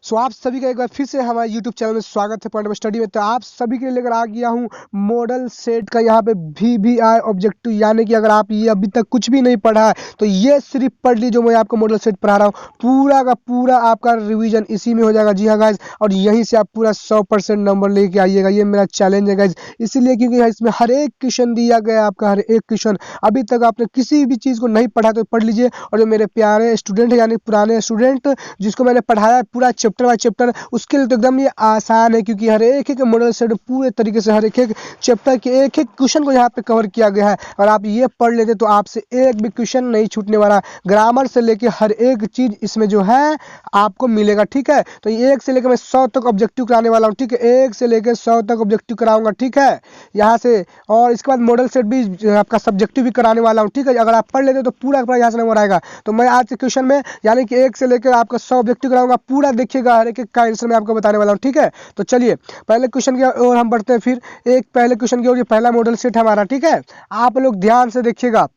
सो आप सभी का एक बार फिर से हमारे YouTube चैनल में स्वागत है पॉइंट ऑफ स्टडी में। तो आप सभी के लिए लेकर आ गया हूँ मॉडल सेट का यहाँ पे VBI ऑब्जेक्टिव, यानी कि अगर आप ये अभी तक कुछ भी नहीं पढ़ा है तो ये सिर्फ पढ़ लीजिए। मैं आपको मॉडल सेट पढ़ा रहा हूँ, पूरा का पूरा आपका रिवीजन इसी में हो जाएगा। जी हाँ गाइज, और यहीं से आप पूरा 100% नंबर लेके आइएगा, ये मेरा चैलेंज है गाइज। इसीलिए क्योंकि इसमें हर एक क्वेश्चन दिया गया है, आपका हर एक क्वेश्चन। अभी तक आपने किसी भी चीज़ को नहीं पढ़ा तो पढ़ लीजिए। और जो मेरे प्यारे स्टूडेंट है यानी पुराने स्टूडेंट जिसको मैंने पढ़ाया पूरा चैप्टर बाय चैप्टर, उसके लिए तो एकदम ये आसान है, क्योंकि हर एक मॉडल सेट पूरे तरीके से हर एक चैप्टर के एक क्वेश्चन को यहाँ पे कवर किया गया है। और आप ये पढ़ लेते तो आपसे एक भी क्वेश्चन नहीं छूटने वाला। ग्रामर से लेके हर एक चीज़ इसमें जो है आपको मिलेगा, ठीक है। तो 1 से लेकर मैं 100 तक ऑब्जेक्टिव कराने वाला हूँ, ठीक है। 1 से लेकर 100 तक ऑब्जेक्टिव कराऊंगा, ठीक है, यहाँ से। और इसके बाद मॉडल सेट भी आपका सब्जेक्टिव भी कराने वाला हूँ, ठीक है। अगर आप पढ़ लेते तो पूरा पूरा यहाँ से नंबर आएगा। तो मैं आज के क्वेश्चन में यानी कि 1 से लेकर आपका 100 ऑब्जेक्टिव कराऊंगा, पूरा देखिएगा, हर एक का आंसर मैं आपको बताने वाला हूँ, ठीक है। तो चलिए पहले क्वेश्चन की ओर हम बढ़ते हैं। फिर एक पहले क्वेश्चन की ओर, ये पहला मॉडल सेट हमारा, ठीक है। आप लोग ध्यान से देखिएगा।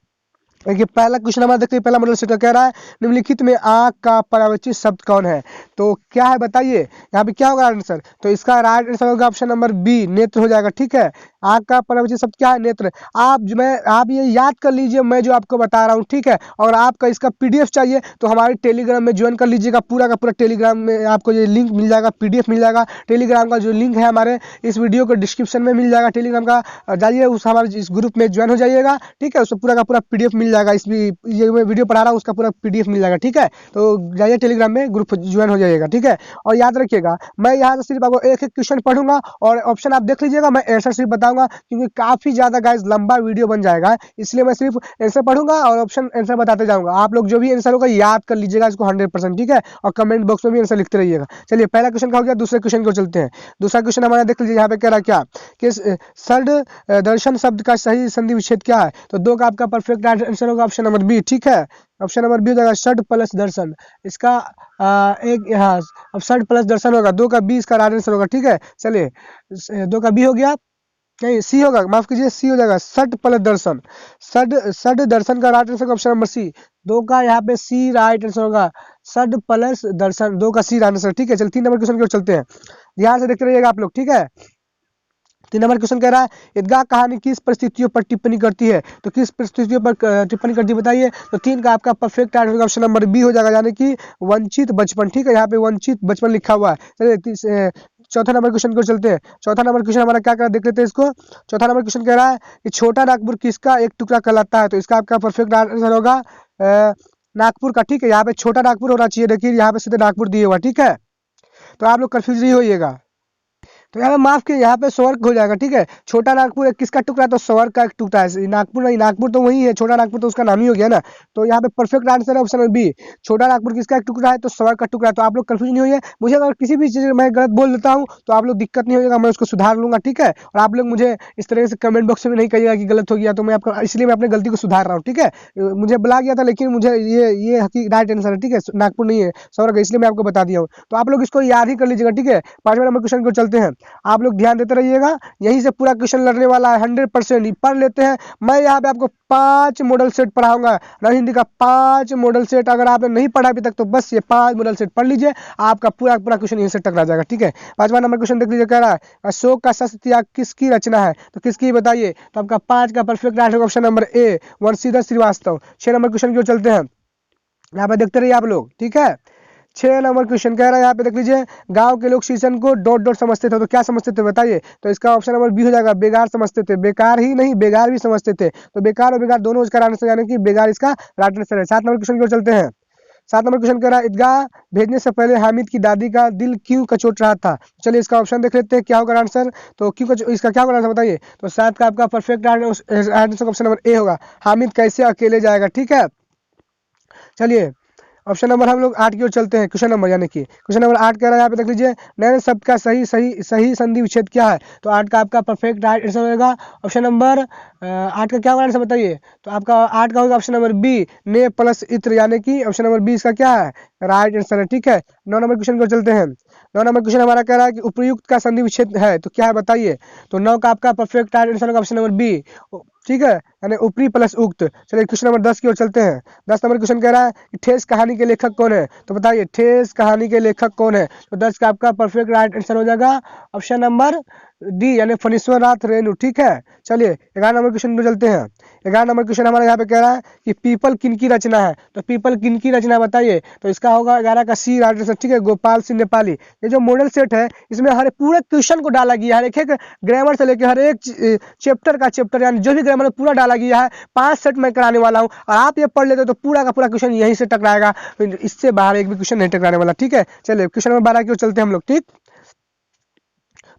देखिए पहला क्वेश्चन हमारा देखते हैं, पहला मॉडल सेट कह रहा है निम्नलिखित में आंख का पर्यायवाची शब्द कौन है। तो क्या है बताइए, यहाँ पे क्या होगा आंसर। तो इसका राइट आंसर होगा ऑप्शन नंबर बी, नेत्र हो जाएगा, ठीक है। आंख का पर्यायवाची शब्द क्या है, नेत्र। आप ये याद कर लीजिए मैं जो आपको बता रहा हूँ, ठीक है। और आपका इसका PDF चाहिए तो हमारे टेलीग्राम में ज्वाइन कर लीजिएगा। पूरा का पूरा टेलीग्राम में आपको ये लिंक मिल जाएगा, PDF मिल जाएगा। टेलीग्राम का जो लिंक है हमारे इस वीडियो को डिस्क्रिप्शन में मिल जाएगा टेलीग्राम का, जाइए उस हमारे इस ग्रुप में ज्वाइन हो जाइएगा, ठीक है। उसमें पूरा का पूरा PDF मिल जाएगा। इस भी ये मैं वीडियो पढ़ा रहा हूँ उसका पूरा PDF मिल जाएगा, ठीक है। तो जाइए टेलीग्राम में ग्रुप ज्वाइन हो जाइएगा, ठीक है। और याद रखिएगा मैं यहाँ से सिर्फ आपको एक क्वेश्चन पढ़ूंगा और ऑप्शन आप देख लीजिएगा, मैं आंसर सिर्फ बताऊंगा, क्योंकि काफी ज्यादा गाइस लंबा वीडियो बन जाएगा, इसलिए मैं सिर्फ आंसर पढ़ूंगा और ऑप्शन आंसर बताते जाऊंगा। आप लोग जो भी आंसर होगा याद कर लीजिएगा इसको 100%, ठीक है। और कमेंट बॉक्स में भी आंसर लिखते रहिएगा। चलिए पहला क्वेश्चन का हो गया, दूसरे क्वेश्चन को चलते हैं। दूसरा क्वेश्चन हमारा देख लीजिए, यहाँ पे कह रहा क्या कि षड दर्शन शब्द का सही संधि विच्छेद क्या है। तो 2 का आपका परफेक्ट आंसर होगा ऑप्शन नंबर बी, ठीक है। ऑप्शन नंबर बी हो जाएगा षड प्लस दर्शन। इसका एक हाँ, अब षड प्लस दर्शन होगा, 2 का बी इसका राइट आंसर होगा, ठीक है। चलिए 2 का बी हो गया, नहीं सी होगा, माफ कीजिए सी हो जाएगा, षड प्लस दर्शन। षड दर्शन का right answer option number C. 2 का यहाँ पे सी राइट आंसर होगा, षड प्लस दर्शन, 2 का सी राइट आंसर, ठीक है। चलिए 3 नंबर क्वेश्चन की ओर चलते हैं, ध्यान से देखते रहिएगा आप लोग, ठीक है। 3 नंबर क्वेश्चन कह रहा है ईदगाह कहानी किस परिस्थितियों पर टिप्पणी करती है। तो किस परिस्थितियों पर टिप्पणी करती है बताइए। तो 3 का आपका perfect answer option number B हो जाएगा, यानी कि वंचित बचपन, ठीक है। यहाँ पे वंचित बचपन लिखा हुआ है। चलिए चौथा नंबर क्वेश्चन को चलते हैं। चौथा नंबर क्वेश्चन हमारा क्या कर देख लेते हैं इसको। चौथा नंबर क्वेश्चन कह रहा है कि छोटा नागपुर किसका एक टुकड़ा कहलाता है। तो इसका आपका परफेक्ट आंसर होगा नागपुर का, ठीक है। यहाँ पे छोटा नागपुर होना चाहिए, देखिए यहाँ पे सीधे नागपुर दिए हुआ, ठीक है। तो आप लोग कंफ्यूज नहीं होइएगा। तो यहाँ पे माफ किए, यहाँ पे स्वर्ग हो जाएगा, ठीक है। छोटा नागपुर किसका टुकड़ा है, तो स्वर्ग का एक टुकड़ा है। नागपुर नहीं, नागपुर तो वही है, छोटा नागपुर तो उसका नाम ही हो गया ना। तो यहाँ पे परफेक्ट आंसर है ऑप्शन बी, छोटा नागपुर किसका एक टुकड़ा है, तो स्वर्ग का टुकड़ा है। तो आप लोग कंफ्यूज नहीं होइए। मुझे अगर किसी भी चीज मैं गलत बोल देता हूँ तो आप लोग दिक्कत नहीं होगा, मैं उसको सुधार लूंगा, ठीक है। और आप लोग मुझे इस तरह से कमेंट बॉक्स में भी नहीं कहिएगा कि गलत हो गया, तो मैं आपका इसलिए मैं अपनी गलती को सुधार रहा हूँ, ठीक है। मुझे बुला गया था लेकिन मुझे ये राइट आंसर है, ठीक है। नागपुर नहीं है, स्वर्ग है, इसलिए मैं आपको बता दिया हूँ। तो आप लोग इसको याद ही कर लीजिएगा, ठीक है। 5वें नंबर क्वेश्चन को चलते हैं, आप लोग ध्यान देते रहिएगा, यहीं से पूरा क्वेश्चन लड़ने वाला है 100%। पढ़ लेते हैं। मैं यहाँ पे आपको 5 मॉडल सेट पढ़ाऊंगा, हिंदी का 5 मॉडल सेट। अगर आपने नहीं पढ़ा अभी तक तो बस ये 5 मॉडल सेट पढ़ लीजिए, आपका पूरा पूरा क्वेश्चन यहीं से टकरा जाएगा, ठीक है। 5वां नंबर क्वेश्चन देख लीजिए, कह रहा है अशोक का शस्त्र त्याग किसकी रचना है। तो किसकी बताइए। तो आपका 5 का perfect answer option number A, Vanshidhar Srivastava. 6 number question की ओर चलते हैं, यहाँ पे देखते रहिए आप लोग, ठीक है। 6 नंबर क्वेश्चन कह रहा है, यहाँ पे देख लीजिए, गांव के लोग शीशन को डॉट डॉट समझते थे। तो क्या समझते थे बताइए। तो इसका ऑप्शन नंबर बी हो जाएगा, बेकार समझते थे। बेकार ही नहीं, बेगार भी समझते थे। तो बेकार और बेगार दोनों इसका आंसर, यानी कि बेगार इसका राइट आंसर है। 7 नंबर क्वेश्चन की ओर चलते हैं। 7 नंबर क्वेश्चन कह रहा है ईदगाह भेजने से पहले हामिद की दादी का दिल क्यों कचोट रहा था। चलिए इसका ऑप्शन देख लेते हैं क्या होगा आंसर। तो इसका क्या होगा आंसर बताइए। तो 7 का आपका परफेक्ट आंसर ऑप्शन नंबर ए होगा, हामिद कैसे अकेले जाएगा, ठीक है। चलिए ऑप्शन नंबर हम लोग 8 की ओर चलते हैं। क्वेश्चन नंबर यानी कि क्वेश्चन नंबर 8 कह रहा है, यहाँ पे देख लीजिए, नए शब्द का सही संधि विच्छेद क्या है। तो 8 का आपका परफेक्ट राइट आंसर होगा ऑप्शन नंबर 8 का क्या होगा आंसर बताइए। तो आपका 8 का होगा ऑप्शन नंबर बी, ने प्लस इत्र, यानी कि ऑप्शन नंबर बी इसका क्या है राइट आंसर है, ठीक है। 9 नंबर क्वेश्चन को चलते हैं। 9 नंबर क्वेश्चन हमारा कह रहा है कि उपयुक्त का संधि विच्छेद है, तो क्या है बताइए। तो 9 का आपका परफेक्ट राइट आंसर होगा ऑप्शन नंबर बी, ठीक है, यानी ऊपरी प्लस उक्त। चलिए क्वेश्चन नंबर 10 की ओर चलते हैं। 10 नंबर क्वेश्चन कह रहा है कि ठेस कहानी के लेखक कौन है, तो बताइए ठेस कहानी के लेखक कौन है। तो 10 का आपका परफेक्ट राइट आंसर हो जाएगा ऑप्शन नंबर डी, यानी फणीश्वर नाथ रेणु, ठीक है। चलिए 11 नंबर क्वेश्चन पे चलते हैं। 11 नंबर क्वेश्चन हमारे यहाँ पे कह रहा है कि पीपल किनकी रचना है, तो पीपल किनकी रचना बताइए। तो इसका होगा 11 का सी राइट आंसर, ठीक है, गोपाल सिंह नेपाली। ये जो मॉडल सेट है इसमें हर पूरे क्वेश्चन को डाला गया है, हर एक ग्रामर से लेकर हर एक चैप्टर का चैप्टर यानी जो भी ग्रामर पूरा डाला गया है। 5 सेट मैं कराने वाला हूँ और आप ये पढ़ लेते तो पूरा का पूरा क्वेश्चन यहीं से टकराएगा, इससे बाहर एक भी क्वेश्चन नहीं टकराने वाला, ठीक है। चलिए क्वेश्चन नंबर 12 की ओर चलते हैं हम लोग, ठीक।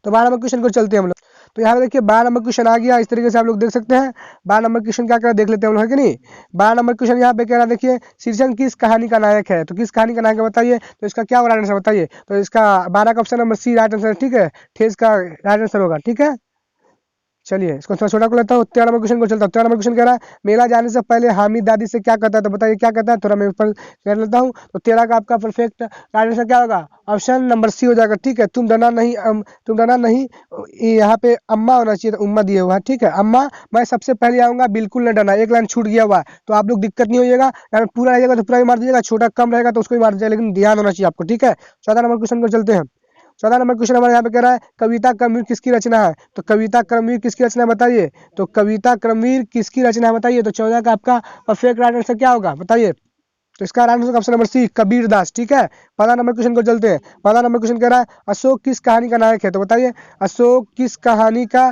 तो 12 नंबर क्वेश्चन को चलते हैं हम लोग। तो यहाँ पे देखिए 12 नंबर क्वेश्चन आ गया, इस तरीके से आप लोग देख सकते हैं। 12 नंबर क्वेश्चन क्या कर देख लेते हैं हम लोग, है कि नहीं। 12 नंबर क्वेश्चन यहाँ पे कह रहा है, देखिए शीर्षक किस कहानी का नायक है, तो किस कहानी का नायक है बताइए। तो इसका क्या राइट आंसर बताइए। तो इसका 12 का option number C right answer, ठीक है, ठेस का राइट आंसर होगा, ठीक है। चलिए इसको थोड़ा छोटा कर लेता हूँ। 13 नंबर क्वेश्चन को चलता हूँ। 13 नंबर क्वेश्चन कह रहा है मेला जाने से पहले हामिद दादी से क्या कहता है, तो बताइए क्या कहता है। थोड़ा मैं ऊपर कर लेता हूँ। तो 13 का आपका परफेक्ट राइट आंसर क्या होगा, ऑप्शन नंबर सी हो जाएगा, ठीक है। तुम डरना नहीं, यहाँ पे अम्मा होना चाहिए, तो उम्मा दिया हुआ है, ठीक है। अम्मा मैं सबसे पहले आऊंगा, बिल्कुल न डरना, एक लाइन छूट गया हुआ है, तो आप लोग दिक्कत नहीं होइएगा, यार पूरा रहेगा तो पूरा ही मार दीजिएगा, छोटा कम रहेगा तो उसको भी मार दीजिएगा, लेकिन ध्यान होना चाहिए आपको, ठीक है। 14 नंबर क्वेश्चन को चलते हैं। 14 नंबर क्वेश्चन हमारे यहाँ पे कह रहा है कविता क्रमवीर किसकी रचना है, तो कविता क्रमवीर किसकी रचना है बताइए। तो कविता क्रमवीर किसकी रचना है बताइए। तो 14 का आपका परफेक्ट राइट आंसर क्या होगा बताइए। तो इसका right answer option number C Kabir Das, ठीक है। 15 नंबर क्वेश्चन को चलते हैं। 15 नंबर क्वेश्चन कह रहा है अशोक किस कहानी का नायक है, तो बताइए अशोक किस कहानी का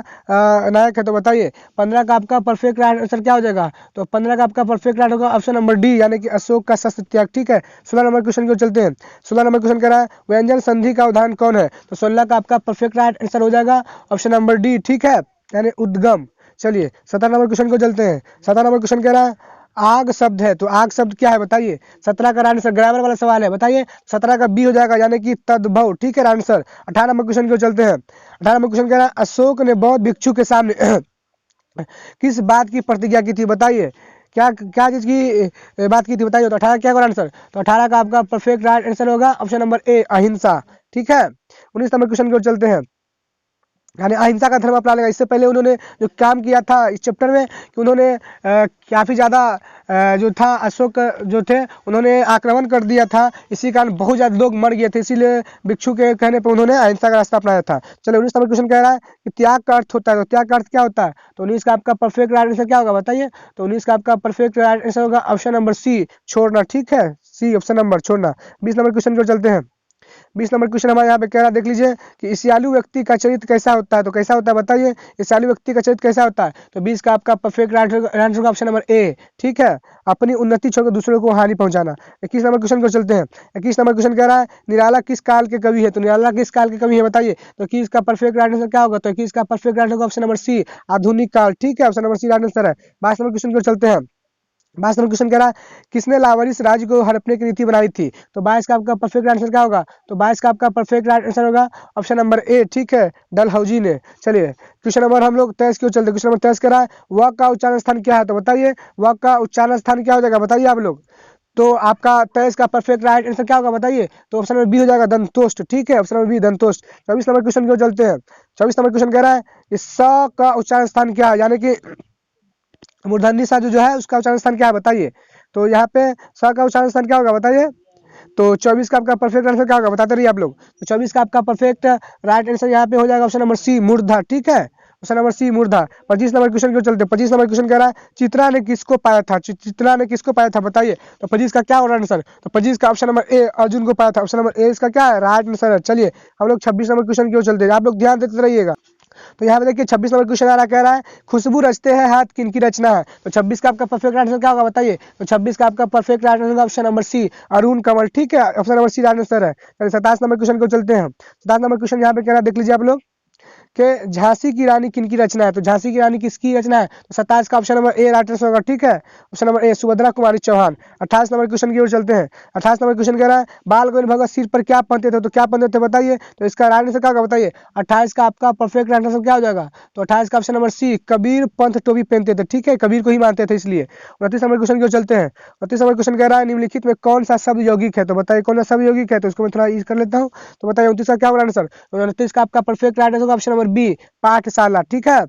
नायक है, तो बताइए। 15 का आपका परफेक्ट राइट आंसर क्या हो जाएगा। तो 15 का आपका परफेक्ट राइट होगा ऑप्शन नंबर डी, यानी कि अशोक का शस्त्र त्याग, ठीक है। 16 नंबर क्वेश्चन को चलते हैं। 16 नंबर क्वेश्चन कह रहा है व्यंजन संधि का उदाहरण कौन है, तो 16 का आपका परफेक्ट राइट आंसर हो जाएगा ऑप्शन नंबर डी, ठीक है, यानी उद्गम। चलिए 17 नंबर क्वेश्चन को चलते हैं। 17 नंबर क्वेश्चन कह रहा है आग शब्द है, तो आग शब्द क्या है बताइए। 17 का आंसर ग्रामर वाला सवाल है, बताइए। 17 का बी हो जाएगा, यानी कि तद्भव, ठीक है आंसर। 18 नंबर क्वेश्चन को चलते हैं। 18 नंबर क्वेश्चन कह रहा है अशोक ने बौद्ध भिक्षु के सामने किस बात की प्रतिज्ञा की थी बताइए। क्या क्या चीज की बात की थी बताइए। तो 18 क्या होगा आंसर। तो 18 का आपका परफेक्ट राइट आंसर होगा ऑप्शन नंबर ए अहिंसा, ठीक है। 19 नंबर क्वेश्चन को चलते हैं, यानी अहिंसा का धर्म अपनाने। इससे पहले उन्होंने जो काम किया था इस चैप्टर में कि उन्होंने काफ़ी ज़्यादा जो था अशोक जो थे उन्होंने आक्रमण कर दिया था, इसी कारण बहुत ज़्यादा लोग मर गए थे, इसीलिए भिक्षु के कहने पर उन्होंने अहिंसा का रास्ता अपनाया था। चलो 19 नंबर क्वेश्चन कह रहा है कि त्याग का अर्थ होता है, तो त्याग का अर्थ क्या होता है। तो 19 का आपका परफेक्ट राइट आंसर क्या होगा बताइए। तो 19 का आपका परफेक्ट राइट आंसर होगा ऑप्शन नंबर सी छोड़ना, ठीक है, सी ऑप्शन नंबर छोड़ना। 20 नंबर क्वेश्चन को चलते हैं। 20 नंबर क्वेश्चन हमारे यहाँ पे कह रहा है देख लीजिए कि ईर्ष्यालु व्यक्ति का चरित्र कैसा होता है, तो कैसा होता है बताइए। ईर्ष्यालु व्यक्ति का चरित्र कैसा होता है। तो 20 का आपका परफेक्ट आंसर होगा ऑप्शन नंबर ए, ठीक है, अपनी उन्नति छोड़कर दूसरों को हानि पहुंचाना। 21 नंबर क्वेश्चन को चलते हैं। 21 नंबर क्वेश्चन कह रहा है निराला किस काल के कवि है, तो निराला किस काल के कवि है बताइए। तो 21 का परफेक्ट आंसर क्या होगा। तो 21 का परफेक्ट आंसर होगा ऑप्शन नंबर सी आधुनिक काल, ठीक है, ऑप्शन नंबर सी आंसर है। 22 नंबर क्वेश्चन को चलते हैं। 22 नंबर क्वेश्चन कह रहा है किसने लावारिस राज्य को हड़पने की नीति बनाई थी। तो 22 का आपका परफेक्ट आंसर क्या होगा। तो 22 का आपका परफेक्ट आंसर होगा ऑप्शन नंबर ए, ठीक है, डलहौजी ने। चलिए क्वेश्चन नंबर हम लोग 23 क्यों चलते। क्वेश्चन नंबर 23 कह रहा है व का उच्चारण स्थान क्या है, तो बताइए व का उच्चारण स्थान क्या हो जाएगा बताइए आप लोग। तो आपका 23 का परफेक्ट राइट आंसर क्या होगा बताइए। तो ऑप्शन नंबर बी हो जाएगा दंतोष्ट, ठीक है, ऑप्शन नंबर बी दंतोष्ट। 24 नंबर क्वेश्चन क्यों चलते हैं। 24 नंबर क्वेश्चन कह रहा है कि स का उच्चारण स्थान क्या है, यानी कि मूर्धन्य सा जो है उसका उच्चारण स्थान क्या है बताइए। तो यहाँ पे स का उच्चारण स्थान क्या होगा बताइए। तो 24 का आपका परफेक्ट आंसर क्या होगा बताते रहिए आप लोग। तो 24 का आपका परफेक्ट राइट आंसर यहाँ पे हो जाएगा ऑप्शन नंबर सी मूर्धा, ठीक है, ऑप्शन नंबर सी मूर्धा। 25 नंबर क्वेश्चन क्यों चलते हैं। 25 नंबर क्वेश्चन कह रहा है चित्रा ने किसको पाया था। चित्रा ने किसको पाया था बताइए। तो 25 का क्या होगा आंसर। तो 25 का ऑप्शन नंबर ए अर्जुन को पाया था, ऑप्शन नंबर ए इसका क्या है राइट आंसर है। चलिए हम लोग 26 नंबर क्वेश्चन क्यों चलते हैं, आप लोग ध्यान देते रहिएगा। तो यहाँ पे देखिए 26 नंबर क्वेश्चन आ रहा कह रहा है खुशबू रचते हैं हाथ किनकी रचना है। तो 26 का आपका परफेक्ट आंसर क्या होगा बताइए। तो 26 का आपका परफेक्ट आंसर होगा ऑप्शन नंबर सी अरुण कमल, ठीक है, ऑप्शन नंबर सी आंसर है। 27 नंबर क्वेश्चन को चलते हैं। 27 नंबर क्वेश्चन यहाँ पे कह रहा है देख लीजिए आप लोग कि झांसी की रानी किन की रचना है, तो झांसी की रानी किसकी रचना है, तो 27 का option number A right answer होगा। ठीक है, option number A Subhadra Kumari Chauhan. 28 number question की ओर चलते हैं। 28 नंबर क्वेश्चन कह रहा है बाल गोविंद भगत सिर पर क्या पहनते थे, तो क्या पहनते थे बताइए, तो इसका राइट आंसर क्या होगा बताइए। 28 का आपका परफेक्ट आंसर क्या हो जाएगा, तो 28 का option number C Kabir Panth टोपी पहनते थे। ठीक है, कबीर को ही मानते थे इसलिए। 29 नंबर क्वेश्चन की ओर चलते हैं। 29 नंबर क्वेश्चन कह रहा है निम्नलिखित में कौन सा शब्द यौगिक है, तो बताइए कौन सा शब्द यौगिक है, तो इसको मैं थोड़ा ईज कर लेता हूँ। तो बताइए 29 का क्या होगा आंसर, 29 का आपका परफेक्ट राइट आंसर होगा ऑप्शन नंबर बी पाठशाला। ठीक है,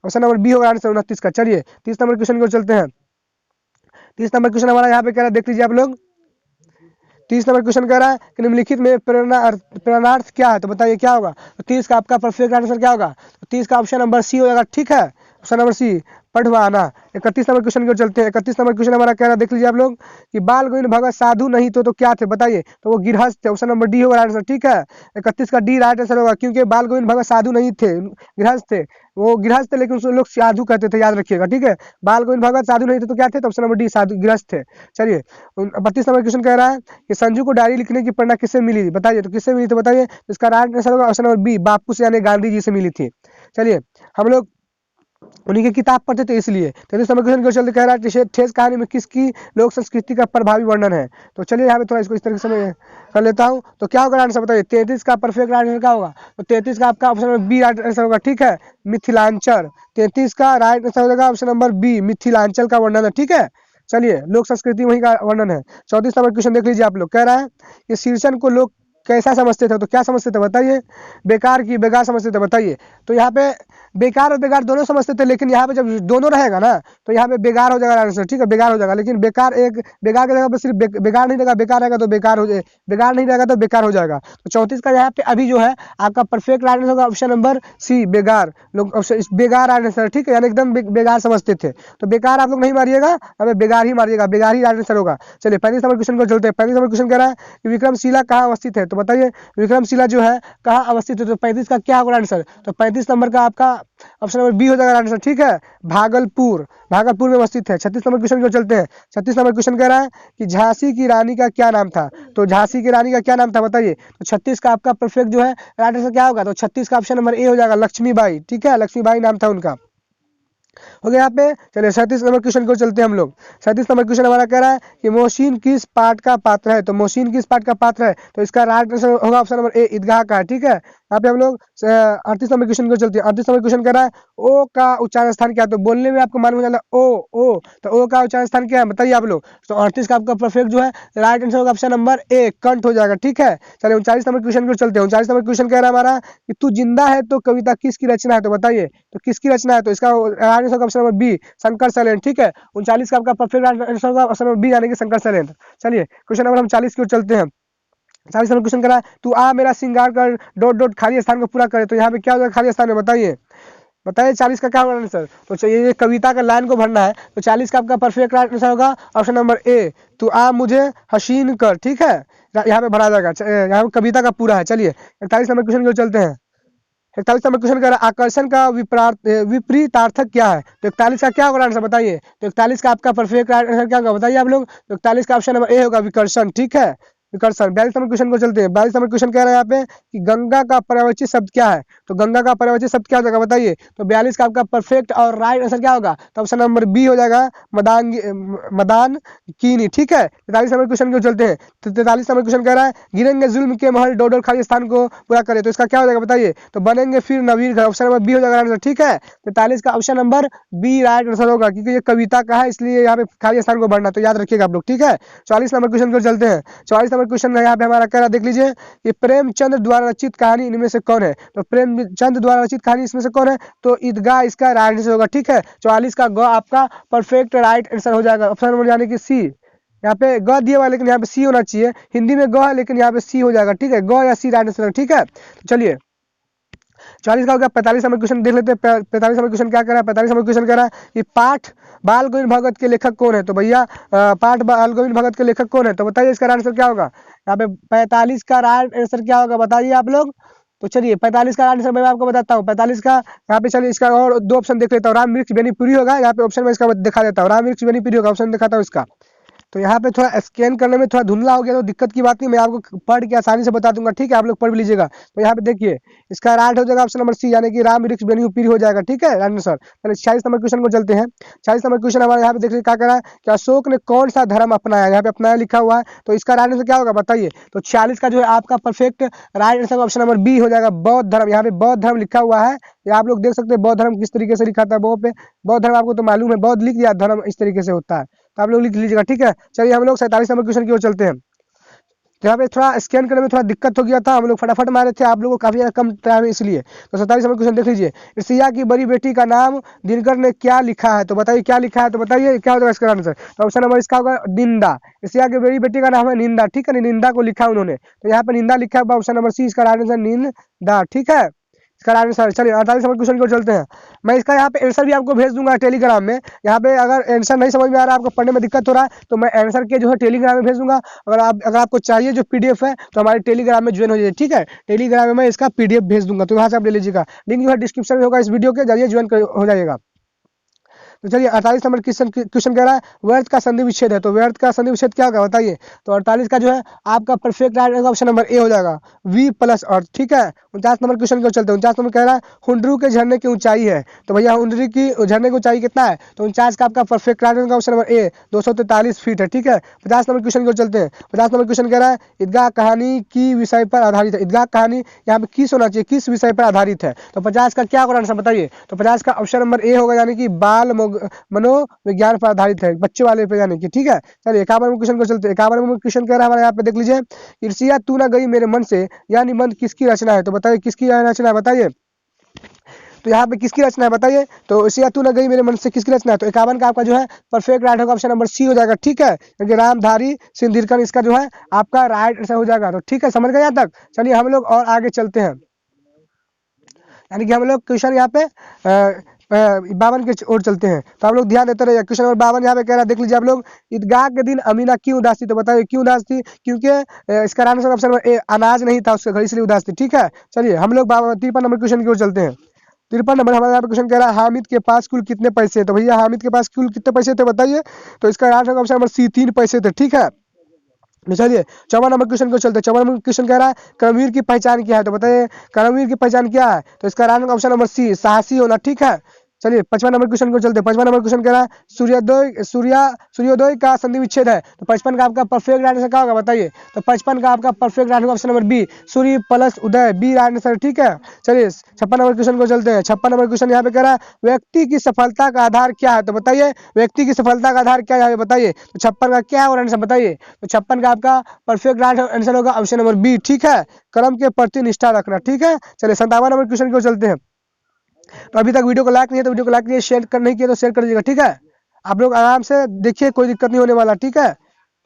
ऑप्शन नंबर बी होगा आंसर 29 का। चलिए 30 नंबर क्वेश्चन की ओर चलते हैं। 30 नंबर क्वेश्चन हमारा यहाँ पे कह रहा है, देख लीजिए आप लोग। 30 नंबर क्वेश्चन कह रहा है कि निम्नलिखित में प्रेरणार्थ क्या है, तो बताइए क्या होगा, तो 30 का आपका परफेक्ट आंसर क्या होगा, तो 30 का ऑप्शन नंबर सी हो जाएगा। ठीक है, ऑप्शन नंबर सी पढ़वाना। 31 नंबर क्वेश्चन की ओर चलते हैं। 31 नंबर क्वेश्चन हमारा कह रहा है, देख लीजिए आप लोग कि बाल गोविंद भगत साधु नहीं तो क्या थे बताइए, तो वो गृहस्थ थे। ऑप्शन नंबर डी होगा आंसर। ठीक है, 31 का डी राइट आंसर होगा, क्योंकि बाल गोविंद भगत साधु नहीं थे, गृहस्थ थे। वो गृहस्थ थे लेकिन उसको लोग साधु कहते थे, याद रखिएगा। ठीक है, बाल गोविंद भगत साधु नहीं थे तो क्या थे, तो ऑप्शन नंबर डी साधु गृहस्थ थे। चलिए 32 नंबर क्वेश्चन कह रहा है कि संजू को डायरी लिखने की प्रेरणा किससे मिली बताइए, तो किससे मिली थी बताइए, तो इसका राइट आंसर होगा ऑप्शन नंबर बी बापू से यानी गांधी जी से मिली थी। चलिए हम लोग उन्हीं की किताब पढ़ते थे इसलिए। 33 नंबर क्वेश्चन क्वेश्चन कह रहा है ठेस कहानी में किसकी लोक संस्कृति का प्रभावी वर्णन है, तो चलिए यहाँ पे थोड़ा इसको इस तरह से कर लेता हूँ। तो क्या होगा आंसर बताइए, 33 का परफेक्ट आंसर क्या होगा, तो 33 का आपका option number B right answer होगा। ठीक है, मिथिलांचल। 33 का राइट आंसर होगा ऑप्शन नंबर बी मिथिलांचल का वर्णन है। ठीक है, चलिए लोक संस्कृति वही का वर्णन है। 34 नंबर क्वेश्चन देख लीजिए आप लोग, कह रहा है कि शीर्षण को लोग कैसा समझते थे, तो क्या समझते थे बताइए, बेकार की बेकार समझते थे बताइए। तो यहाँ पे बेकार और बेकार दोनों समझते थे, लेकिन यहाँ पे जब दोनों रहेगा ना तो यहाँ पे बेकार हो जाएगा आंसर। ठीक है, बेकार हो जाएगा, लेकिन बेकार एक बेकार की जगह पर सिर्फ बेकार नहीं रहेगा, बेकार रहेगा तो बेकार हो जाए, बेकार नहीं रहेगा तो बेकार हो जाएगा। तो 34 का यहाँ पे अभी जो है आपका परफेक्ट आंसर होगा ऑप्शन नंबर सी बेगार। लोग बेगार आंसर। ठीक है, यानी एकदम बेगार समझते थे, तो बेकार आप लोग नहीं मारिएगा, हमें बेगार ही मारिएगा, बेगार ही आंसर होगा। चलिए 35 नंबर क्वेश्चन को चलते हैं। 35 नंबर क्वेश्चन कह रहा है कि विक्रमशिला कहाँ अवस्थित है, तो बताइए विक्रमशिला जो है कहाँ अवस्थित है, तो 35 का क्या होगा आंसर, तो 35 नंबर का आपका ऑप्शन नंबर बी हो जाएगा आंसर। ठीक है, भागलपुर, भागलपुर में अवस्थित है। 36 नंबर क्वेश्चन को चलते हैं। 36 नंबर क्वेश्चन कह रहा है कि झांसी की रानी का क्या नाम था, तो झांसी की रानी का क्या नाम था बताइए, तो 36 का आपका परफेक्ट जो है राइट आंसर क्या होगा, तो 36 का ऑप्शन नंबर ए हो जाएगा लक्ष्मीबाई। ठीक है, लक्ष्मीबाई नाम था उनका, हो गया यहाँ पे। चलिए 37 नंबर क्वेश्चन को चलते हैं हम लोग। 37 नंबर क्वेश्चन हमारा कह रहा है कि मोहसिन किस पाठ का पात्र है, तो मोहसिन किस पाठ का पात्र है, तो इसका राइट आंसर होगा ऑप्शन नंबर ए ईदगाह का। ठीक है, यहाँ पे हम लोग 38 नंबर क्वेश्चन को चलते हैं। 38 नंबर क्वेश्चन कह रहा है ओ का उच्चारण स्थान क्या है, तो बोलने में आपको मालूम चला ओ, तो ओ का उच्चारण स्थान क्या है बताइए आप लोग। तो 38 का आपका परफेक्ट जो है राइट आंसर होगा ऑप्शन नंबर ए कंठ हो जाएगा। ठीक है, चलिए 39 नंबर क्वेश्चन को चलते हैं। 39 नंबर क्वेश्चन कह रहा है हमारा कि तू जिंदा है तो कविता किसकी रचना है, तो बताइए तो किसकी रचना है, तो इसका right answer option number B Shankar सलेन। ठीक है, 39 का आपका परफेक्ट आंसर होगा ऑप्शन नंबर बी यानी कि शंकर सलेन। चलिए क्वेश्चन नंबर हम 40 की ओर चलते हैं। 40 नंबर क्वेश्चन करा तू आ मेरा श्रृंगार कर डॉट डॉट खाली स्थान को पूरा करे, तो यहाँ पे क्या होगा खाली स्थान में बताइए, बताइए 40 का क्या होगा आंसर, तो चलिए ये कविता का लाइन को भरना है। तो 40 का आपका परफेक्ट आंसर होगा ऑप्शन नंबर ए तू आ मुझे हसीन कर। ठीक है, यहाँ पे भरा जाएगा, यहाँ पे कविता का पूरा है। चलिए 41 नंबर क्वेश्चन की ओर चलते हैं। 41 नंबर क्वेश्चन कह रहा है आकर्षण का विपरीतार्थक क्या है, तो 41 का क्या होगा आंसर बताइए, तो 41 का आपका परफेक्ट आंसर क्या होगा बताइए आप लोग, तो 41 का ऑप्शन नंबर ए होगा विकर्षण। ठीक है, विकर्षण। 42 नंबर क्वेश्चन को चलते हैं। 42 नंबर क्वेश्चन कह रहा है यहाँ पे कि गंगा का पर्यायवाची शब्द क्या है, तो गंगा का पर्यायवाची शब्द क्या हो जाएगा बताइए, तो 42 का आपका परफेक्ट और राइट आंसर क्या होगा, तो ऑप्शन नंबर बी हो जाएगा मदान कीनी। ठीक है, 43 नंबर क्वेश्चन को चलते हैं। 43 नंबर क्वेश्चन कह रहा है गिरेंगे जुल्म के महल डोडर खाली स्थान को पूरा करे, तो इसका क्या हो जाएगा बताइए, तो बनेंगे फिर नवीर घर। ऑप्शन नंबर बी हो जाएगा आंसर। ठीक है, 43 का option number B right answer होगा, क्योंकि ये कविता का है इसलिए यहाँ पे खाली स्थान को भरना, तो याद रखिएगा आप लोग। ठीक है, 44 नंबर क्वेश्चन को चलते हैं। 44 नंबर क्वेश्चन यहाँ पे हमारा कह रहा देख लीजिए कि प्रेमचंद द्वारा रचित कहानी इनमें से कौन है, तो प्रेमचंद द्वारा रचित कहानी इसमें से कौन है, तो ईदगाह इसका राइट आंसर होगा। ठीक है, 44 का ग आपका परफेक्ट राइट आंसर हो जाएगा, ऑप्शन नंबर यानी कि सी। यहाँ पे ग दिया हुआ लेकिन यहाँ पे सी होना चाहिए, हिंदी में ग है लेकिन यहाँ पे सी हो जाएगा। ठीक है, ग या सी राइट आंसर। ठीक है, चलिए 40 का हो गया। 45 नंबर क्वेश्चन देख लेते हैं। 45 नंबर क्वेश्चन क्या कर रहा है, 45 नंबर क्वेश्चन कह रहा है कि पाठ बाल गोविंद भगत के लेखक कौन है, तो भैया पाठ बाल गोविंद भगत के लेखक कौन है, तो बताइए इसका आंसर क्या होगा। यहाँ पे 45 का राइट आंसर क्या होगा बताइए आप लोग, तो चलिए 45 का आंसर मैं आपको बताता हूँ। 45 का यहाँ पे चलिए इसका और दो ऑप्शन देख लेता हूँ। राम वृक्ष बेनीपुरी होगा, यहाँ पे ऑप्शन में इसका दिखा देता हूँ। राम वृक्ष बेनीपुरी होगा, ऑप्शन दिखाता हूँ इसका। तो यहाँ पे थोड़ा स्कैन करने में थोड़ा धुंधला हो गया, तो दिक्कत की बात नहीं, मैं आपको पढ़ के आसानी से बता दूंगा, ठीक है, आप लोग पढ़ भी लीजिएगा। तो यहाँ पे देखिए, इसका राइट हो जाएगा ऑप्शन नंबर सी, यानी कि राम वृक्ष बेनी पीर हो जाएगा, ठीक है आंसर। चलिए 46 नंबर क्वेश्चन को चलते हैं। 46 नंबर क्वेश्चन हमारे यहाँ पे देखिए क्या कह रहा है कि अशोक ने कौन सा धर्म अपनाया, यहाँ पे अपनाया लिखा हुआ है, तो इसका राइट आंसर क्या होगा बताइए। तो 46 का जो है आपका perfect right answer option number B हो जाएगा, बौद्ध धर्म। यहाँ पे बौद्ध धर्म लिखा हुआ है, या आप लोग देख सकते हैं बौद्ध धर्म किस तरीके से लिखा था, वो पे बौद्ध धर्म आपको तो मालूम है, बौद्ध लिख दिया, धर्म इस तरीके से होता है, तो आप लोग लिख लीजिएगा, ठीक है। चलिए हम लोग 47 नंबर क्वेश्चन की ओर चलते हैं। तो यहाँ पे थोड़ा स्कैन करने में थोड़ा दिक्कत हो गया था, हम लोग फटाफट मारे थे, आप लोगों को काफी ज्यादा कम टाइम है इसलिए। तो 47 नंबर क्वेश्चन देख लीजिए, ऋषिया की बड़ी बेटी का नाम दिनकर ने क्या लिखा है, तो बताइए क्या लिखा है, तो बताइए क्या होगा इसका आंसर। तो ऑप्शन नंबर इसका होगा निंदा। ऋषिया की बड़ी बेटी का नाम है निंदा, ठीक है, निंदा को लिखा उन्होंने, तो यहाँ पे निंदा लिखा है, ऑप्शन नंबर सी इसका आंसर निंदा, ठीक है, इसका आंसर। चलिए 48 नंबर क्वेश्चन को चलते हैं। मैं इसका यहाँ पे आंसर भी आपको भेज दूंगा टेलीग्राम में, यहाँ पे अगर आंसर नहीं समझ में आ रहा है, आपको पढ़ने में दिक्कत हो रहा है, तो मैं आंसर के जो है टेलीग्राम में भेज दूंगा। अगर आपको चाहिए जो पीडीएफ है, तो हमारे टेलीग्राम में ज्वाइन हो जाइए, ठीक है, टेलीग्राम में मैं इसका पीडीएफ भेज दूंगा, तो वहाँ से आप ले लीजिएगा, लिंक जो है डिस्क्रिप्शन में होगा, इस वीडियो के जरिए ज्वाइन हो जाइएगा। तो चलिए 48 नंबर क्वेश्चन कह रहा है व्यर्थ का संधि विच्छेद है, तो व्यर्थ का संधि विच्छेद क्या होगा बताइए। तो 48 का जो है आपका परफेक्ट राइट ऑप्शन नंबर ए हो जाएगा, वी प्लस अर्थ, ठीक है। 49 नंबर क्वेश्चन को चलते हैं। 49 नंबर कह रहा है हुंडरू के झरने की ऊंचाई है, तो भैया हुंडरी की झरने की ऊंचाई कितना है, तो 49 का आपका परफेक्ट राइट ऑप्शन नंबर ए 243 फीट है, ठीक है। 50 नंबर क्वेश्चन को चलते हैं। 50 नंबर क्वेश्चन कह रहा है ईदगाह कहानी की विषय पर आधारित है, ईदगाह कहानी यहाँ पे किस होना चाहिए, किस विषय पर आधारित है, तो 50 का क्या होगा आंसर बताइए। तो 50 का ऑप्शन नंबर ए होगा, यानी कि बाल मनोविज्ञान पर आधारित है, बच्चे वाले पे, यानी कि, ठीक है। चलिए 51 नंबर क्वेश्चन को चलते हैं। 51 नंबर क्वेश्चन कह रहा है हमारे यहाँ पे देख लीजिए, ईर्ष्या तू ना गई मेरे मन से, यह निबंध किसकी रचना है, तो बताइए किसकी रचना है बताइए। तो यहाँ पे किसकी रचना है बताइए, तो ईर्ष्या तू ना गई मेरे मन से किसकी रचना है, तो 51 का आपका जो है परफेक्ट राइट होगा, ऑप्शन नंबर सी हो जाएगा, ठीक है, क्योंकि रामधारी सिंह इसका जो है आपका राइट आंसर हो जाएगा, तो ठीक है, समझ गए यहाँ तक। चलिए हम लोग और आगे चलते हैं, यानी कि हम लोग क्वेश्चन यहाँ पे 52 के ओर चलते हैं, तो आप लोग ध्यान देते रहिए। क्वेश्चन नंबर 52 यहाँ पे कह रहा है, देख लीजिए आप लोग, ईदगाह के दिन अमीना क्यों उदास थी, तो बताइए क्यों उदास थी, क्योंकि इसका आंसर ऑप्शन नंबर ए अनाज नहीं था उसके घर, इसलिए उदास थी, ठीक है। चलिए हम लोग 53 नंबर क्वेश्चन की ओर चलते हैं। 53 नंबर हमारे यहाँ पे क्वेश्चन कह रहा है हामिद के पास कुल कितने पैसे हैं, तो भैया हामिद के पास कुल कितने पैसे थे बताइए, तो इसका आंसर ऑप्शन नंबर सी 3 पैसे थे, ठीक है। तो चलिए 54 नंबर क्वेश्चन को चलते हैं। 54 नंबर क्वेश्चन कह रहा है कर्मवीर की पहचान क्या है, तो बताइए कर्मवीर की पहचान क्या है, तो इसका राइट ऑप्शन नंबर सी साहसी होना, ठीक है। चलिए 55 नंबर क्वेश्चन को चलते हैं। 55 नंबर क्वेश्चन कह रहा है सूर्योदय का संधि विच्छेद है, तो 55 का आपका परफेक्ट आंसर क्या होगा बताइए। तो 55 का आपका perfect answer option number B सूर्य प्लस उदय, बी आंसर, ठीक है। चलिए 56 नंबर क्वेश्चन को चलते हैं। 56 नंबर क्वेश्चन यहाँ पे कह रहा है व्यक्ति की सफलता का आधार क्या है, तो बताइए व्यक्ति की सफलता का आधार क्या है बताइए। तो 56 का क्या है आंसर बताइए। तो 56 का आपका परफेक्ट आंसर होगा ऑप्शन नंबर बी, ठीक है, कर्म के प्रति निष्ठा रखना, ठीक है। चलिए 57 नंबर क्वेश्चन को चलते हैं। तो अभी तक वीडियो को लाइक नहीं है तो वीडियो को लाइक कीजिए, शेयर कर नहीं किया तो शेयर कर दीजिएगा, ठीक है। आप लोग आराम से देखिए, कोई दिक्कत नहीं होने वाला, ठीक है।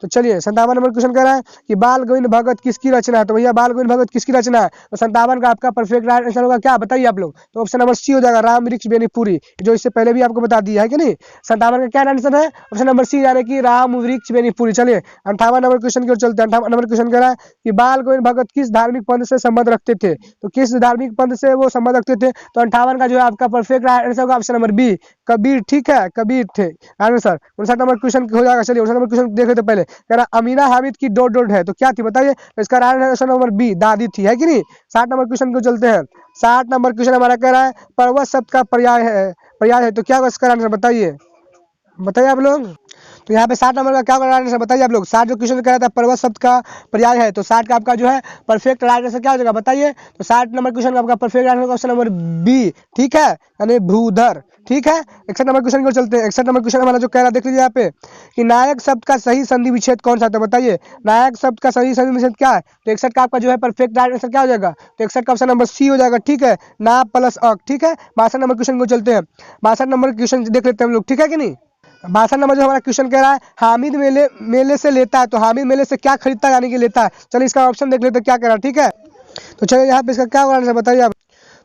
तो चलिए 57 नंबर क्वेश्चन कह रहा है कि बाल गोविंद भगत किसकी रचना है, तो भैया बाल गोविंद भगत किसकी रचना है, तो 57 का आपका परफेक्ट आंसर होगा क्या बताइए आप लोग। तो ऑप्शन नंबर सी हो जाएगा राम वृक्ष बेनीपुरी, जो इससे पहले भी आपको बता दिया है कि नहीं। 57 का क्या आंसर है ऑप्शन नंबर सी, यानी कि राम वृक्ष बेनीपुरी। चलिए 58 नंबर क्वेश्चन की ओर चलते हैं। 58 नंबर क्वेश्चन कह रहा है कि बाल गोविंद भगत किस धार्मिक पंथ से संबंध रखते थे, तो किस धार्मिक पंथ से वो संबंध रखते थे, तो 58 का जो है आपका परफेक्ट आंसर होगा ऑप्शन नंबर बी कबीर, ठीक है, कबीर थे आंसर। 59 नंबर क्वेश्चन हो जाएगा। चलिए 59 नंबर क्वेश्चन देख लेते पहले, कह रहा अमीना हामिद की डॉट डॉट है, तो क्या थी बताइए, तो इसका राइट आंसर नंबर बी दादी थी, है कि नहीं। 60 नंबर क्वेश्चन को चलते हैं। 60 नंबर क्वेश्चन हमारा कह रहा है पर्वत शब्द का पर्याय है, तो क्या होगा इसका आंसर बताइए, बताइए आप लोग। तो यहाँ पे 60 नंबर का क्या होगा आंसर बताइए आप लोग। 60 जो क्वेश्चन कह रहा था पर्वत शब्द का पर्याय है, तो 60 का आपका जो है परफेक्ट राइट आंसर क्या हो जाएगा बताइए। तो 60 नंबर क्वेश्चन का आपका perfect answer option number B, ठीक है, यानी भूधर, ठीक है। 61 नंबर क्वेश्चन को चलते हैं। 61 नंबर क्वेश्चन हमारा जो कह रहा है देख लीजिए यहाँ पे कि नायक शब्द का सही संधि विच्छेद कौन सा है, तो बताइए नायक शब्द का सही संधि विच्छेद क्या है। तो 61 का आपका जो है परफेक्ट राइट आंसर क्या हो जाएगा, तो 61 का ऑप्शन नंबर सी हो जाएगा, ठीक है, ना प्लस अक, ठीक है। 62 नंबर क्वेश्चन को चलते हैं। 62 नंबर क्वेश्चन देख लेते हैं हम लोग, ठीक है कि नहीं। 62 नंबर जो हमारा क्वेश्चन कह रहा है हामिद मेले से लेता है, तो हामिद मेले से क्या खरीदता है, यानी कि लेता है। चलिए इसका ऑप्शन देख लेते हैं क्या कह रहा है, ठीक है। तो चलिए यहाँ पे इसका क्या आंसर बताइए आप।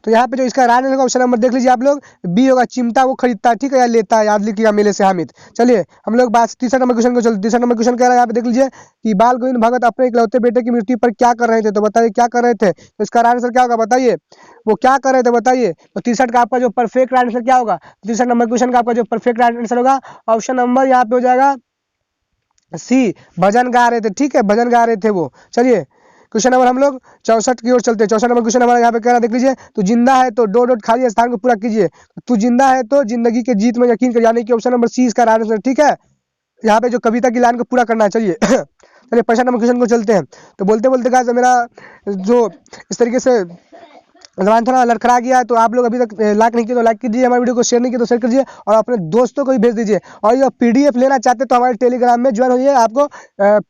तो यहाँ पे जो इसका राइट आंसर का ऑप्शन नंबर देख लीजिए आप लोग, बी होगा चिमटा वो खरीदता है, ठीक है, या लेता है, याद लिखिएगा मेले से हामिद। चलिए हम लोग बात 63 नंबर क्वेश्चन को चलते। 63 नंबर क्वेश्चन कह रहा है यहाँ पे देख लीजिए कि बाल गोविंद भगत अपने इकलौते बेटे की मृत्यु पर क्या कर रहे थे, तो बताइए क्या कर रहे थे। तो इसका राइट आंसर क्या होगा बताइए, वो क्या कर रहे थे बताइए। तो 63 का आपका जो परफेक्ट राइट आंसर क्या होगा, 63 नंबर क्वेश्चन का आपका जो परफेक्ट राइट आंसर होगा ऑप्शन नंबर यहाँ पे हो जाएगा सी भजन गा रहे थे, ठीक है, भजन गा रहे थे वो। चलिए क्वेश्चन नंबर हम लोग 64 की ओर चलते हैं। 64 नंबर क्वेश्चन हमारा यहाँ पे कह रहा है, देख लीजिए, तू जिंदा है तो डॉट डॉट खाली स्थान को पूरा कीजिए। तू जिंदा है तो जिंदगी के जीत में यकीन कर, यानी कि ऑप्शन नंबर सी इसका राइट आंसर, ठीक है। यहाँ पे जो कविता की लाइन को पूरा करना है। चलिए चलिए 65 नंबर क्वेश्चन को चलते हैं। तो बोलते बोलते गाइस मेरा जो इस तरीके से जबान थोड़ा लड़खड़ा गया है, तो आप लोग अभी तक लाइक नहीं किए तो लाइक कीजिए, हमारे वीडियो को शेयर नहीं किए तो शेयर कीजिए, और अपने दोस्तों को भी भेज दीजिए। और ये पीडीएफ लेना चाहते तो हमारे टेलीग्राम में ज्वाइन होइए, आपको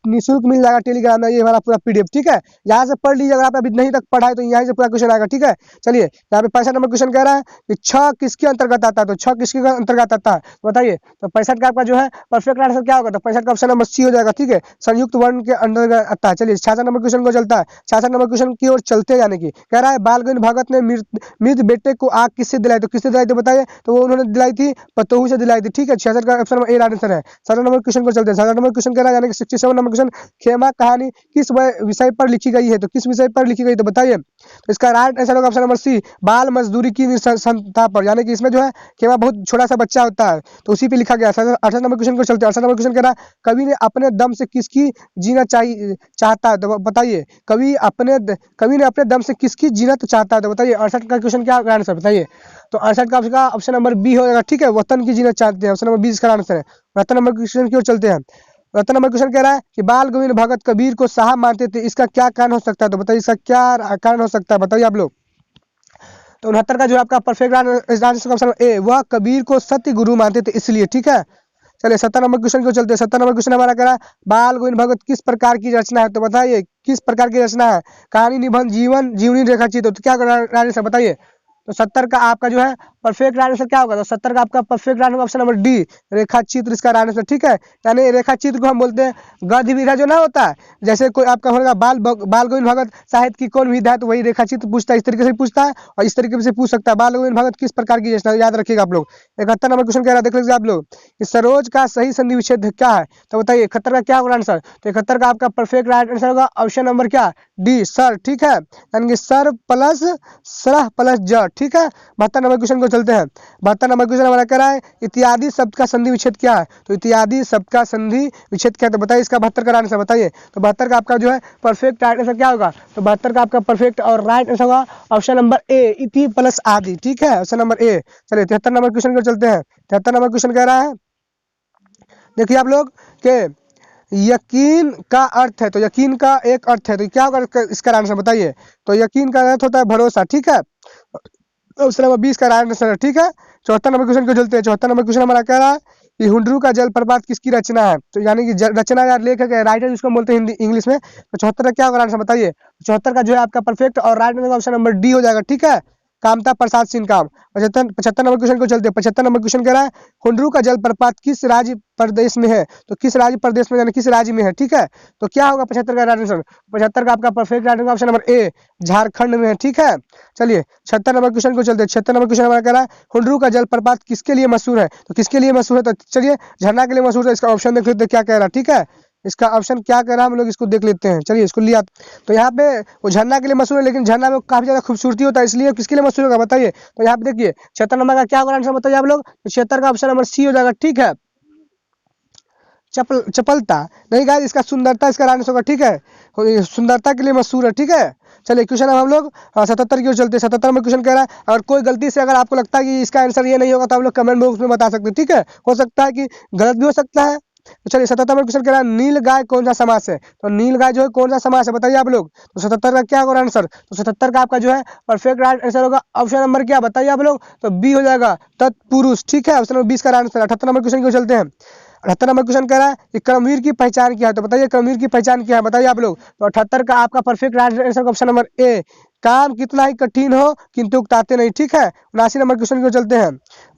निःशुल्क मिल जाएगा टेलीग्राम में ये हमारा पूरा पीडीएफ, ठीक है। यहाँ से पढ़ लीजिए, अगर आप अभी नहीं तक पढ़ा है तो यहाँ से पूरा क्वेश्चन आएगा, ठीक है। चलिए यहाँ पे 65 नंबर क्वेश्चन कह रहा है कि 6 किसके अंतर्गत आता है, तो 6 किसके अंतर्गत आता है बताइए। तो 65 का आपका जो है परफेक्ट आंसर क्या होगा, तो 65 का ऑप्शन नंबर सी हो जाएगा, ठीक है, संयुक्त वर्ण के अंतर्गत आता है। चलिए 66 नंबर क्वेश्चन को चलता है। 66 नंबर क्वेश्चन की ओर चलते जाने की कह रहा है, बाल गोविंद भगत ने मृत बेटे को आग किससे दिलाई, तो किससे दिलाई तो बताइए। तो वो उन्होंने दिलाई थी पतोहू से दिलाई थी, ठीक है। 66 का option number A right answer है। 67 नंबर क्वेश्चन को चलते हैं। 67 नंबर क्वेश्चन कह रहा है, यानी कि 67 नंबर क्वेश्चन, खेमा कहानी किस विषय पर लिखी गई है, तो किस विषय पर लिखी गई तो बताइए। तो इसका राइट आंसर होगा ऑप्शन नंबर सी, बाल मजदूरी की निरसनता पर, यानी कि इसमें जो है खेमा बहुत छोटा सा बच्चा होता है तो उसी पे लिखा गया। 68 नंबर क्वेश्चन को चलते हैं। 68 नंबर क्वेश्चन कह रहा है, कवि ने अपने दम से किसकी जीना चाहता है, तो बताइए। कवि ने अपने दम से किसकी जीना तो चाहता है, तो बताइए। 68 का क्वेश्चन क्या आंसर बताइए। तो 68 का ऑप्शन नंबर बी हो जाएगा, ठीक है, वतन की जीना चाहते हैं, ऑप्शन नंबर बी इसका आंसर है। 72 नंबर क्वेश्चन की ओर चलते हैं। 72 नंबर क्वेश्चन कह रहा है कि बाल गोविंद भगत कबीर को साहब मानते थे, इसका क्या कारण हो सकता है, तो बताइए इसका क्या कारण हो सकता है बताइए आप लोग। तो 69 का जो आपका परफेक्ट आंसर ऑप्शन ए, वह कबीर को सत्य गुरु मानते थे इसलिए, ठीक है। चलिए 70 नंबर क्वेश्चन को चलते हैं। 70 नंबर क्वेश्चन हमारा कह रहा है, बाल गोविंद भगत किस प्रकार की रचना है, तो बताइए किस प्रकार की रचना है, कहानी, निबंध, जीवनी, रेखा चित्र, तो क्या आंसर बताइए। तो 70 का आपका जो है परफेक्ट आंसर क्या होगा, तो 70 का आपका perfect answer option number D, रेखा चित्र इसका आंसर, ठीक है। यानी रेखा चित्र को हम बोलते हैं गद्य विधा जो ना होता है, जैसे कोई आपका होगा बाल गोविंद भगत साहित्य की कौन विधा है, तो वही रेखा चित्र पूछता है, इस तरीके से पूछता है और इस तरीके से पूछ सकता है, बाल गोविंद भगत किस प्रकार की रचना, याद रखिएगा आप लोग। 71 नंबर क्वेश्चन कह रहा है, देख लीजिए आप लोग, सरोज का सही संधि विच्छेद क्या है, तो बताइए 71 का क्या होगा आंसर। तो 71 का आपका परफेक्ट आंसर होगा ऑप्शन नंबर क्या, डी, सर, ठीक है, यानी कि सर प्लस सरह प्लस ज, ठीक है। 72 नंबर क्वेश्चन को चलते हैं। 72 नंबर क्वेश्चन हमारा कह रहा है, इत्यादि शब्द का संधि विच्छेद क्या है, तो इत्यादि शब्द का संधि विच्छेद क्या है, तो बताइए इसका 72 का आंसर बताइए। तो 72 का आपका जो है परफेक्ट आंसर क्या होगा, तो 72 का आपका परफेक्ट और राइट आंसर होगा ऑप्शन नंबर ए, इति प्लस आदि, ठीक है, ऑप्शन नंबर ए। चलिए 73 नंबर क्वेश्चन को चलते हैं। 73 नंबर क्वेश्चन कह रहा है, देखिए आप लोग के यकीन का अर्थ है, तो यकीन का एक अर्थ है, तो क्या होगा इसका आंसर बताइए। तो यकीन का अर्थ होता है भरोसा, ठीक है, ऑप्शन नंबर 20 का आंसर है, ठीक है। 74 नंबर क्वेश्चन को चलते हैं। 74 नंबर क्वेश्चन हमारा कह रहा है कि हुंडरू का जलप्रपात किसकी रचना है, तो यानी कि रचना या लेखक है, राइटर जिसको बोलते हैं हिंदी इंग्लिश में। तो 74 का क्या होगा आंसर बताइए। 74 का जो है आपका परफेक्ट और right answer option number D हो जाएगा, ठीक है, कामता प्रसाद सिंह काम। 75 नंबर क्वेश्चन को चलते हैं। 75 नंबर क्वेश्चन कह रहा है, हुंडरू का जलप्रपात किस राज्य प्रदेश में है, तो किस राज्य प्रदेश में यानी किस राज्य में है, ठीक है। तो क्या होगा 75 का आंसर। 75 का आपका परफेक्ट आंसर ऑप्शन नंबर ए, झारखंड में है, ठीक है। चलिए 76 नंबर क्वेश्चन को चलते हैं। 76 नंबर क्वेश्चन हमारा कह रहा है, हुंडरू का जलप्रपात किसके लिए मशहूर है, तो किसके लिए मशहूर है, तो चलिए झरना के लिए मशहूर है। इसका ऑप्शन देख लेते हैं क्या कह रहा है, ठीक है, इसका ऑप्शन क्या कह रहा है हम लोग इसको देख लेते हैं। चलिए इसको लिया, तो यहाँ पे वो झरना के लिए मशहूर है, लेकिन झरना में काफी ज्यादा खूबसूरती होता है, इसलिए किसके लिए मशहूर होगा बताइए। तो यहाँ पे देखिए 76 नंबर का क्या होगा आंसर बताइए आप लोग। तो 76 का ऑप्शन नंबर सी हो जाएगा, ठीक है, चपलता नहीं गाइस, इसका सुंदरता इसका आंसर होगा, ठीक है, सुंदरता के लिए मशहूर है, ठीक है। चलिए क्वेश्चन अब हम लोग 77 की ओर चलते हैं। 77 में क्वेश्चन कह रहा है, अगर कोई गलती से अगर आपको लगता है कि इसका आंसर ये नहीं होगा तो आप लोग कमेंट बॉक्स में बता सकते हैं, ठीक है, हो सकता है कि गलत भी हो सकता है। तो चलिए 77 में क्वेश्चन कह रहा है, नील गाय कौन सा समास है, तो नील गाय जो है कौन सा समास है बताइए आप लोग। तो 77 का क्या होगा आंसर। तो 77 का आपका जो है परफेक्ट आंसर होगा ऑप्शन नंबर क्या बताइए आप लोग, तो बी हो जाएगा, तत्पुरुष, ठीक है, ऑप्शन नंबर 20 का आंसर। 78 नंबर क्वेश्चन की ओर चलते हैं। 78 नंबर क्वेश्चन कह रहा है कि कर्मवीर की पहचान क्या है, तो बताइए कर्मवीर की पहचान क्या है बताइए आप लोग। तो 78 का आपका परफेक्ट आंसर ऑप्शन नंबर ए, काम कितना ही कठिन हो किंतु उकताते नहीं, ठीक है। 79 नंबर क्वेश्चन को चलते हैं।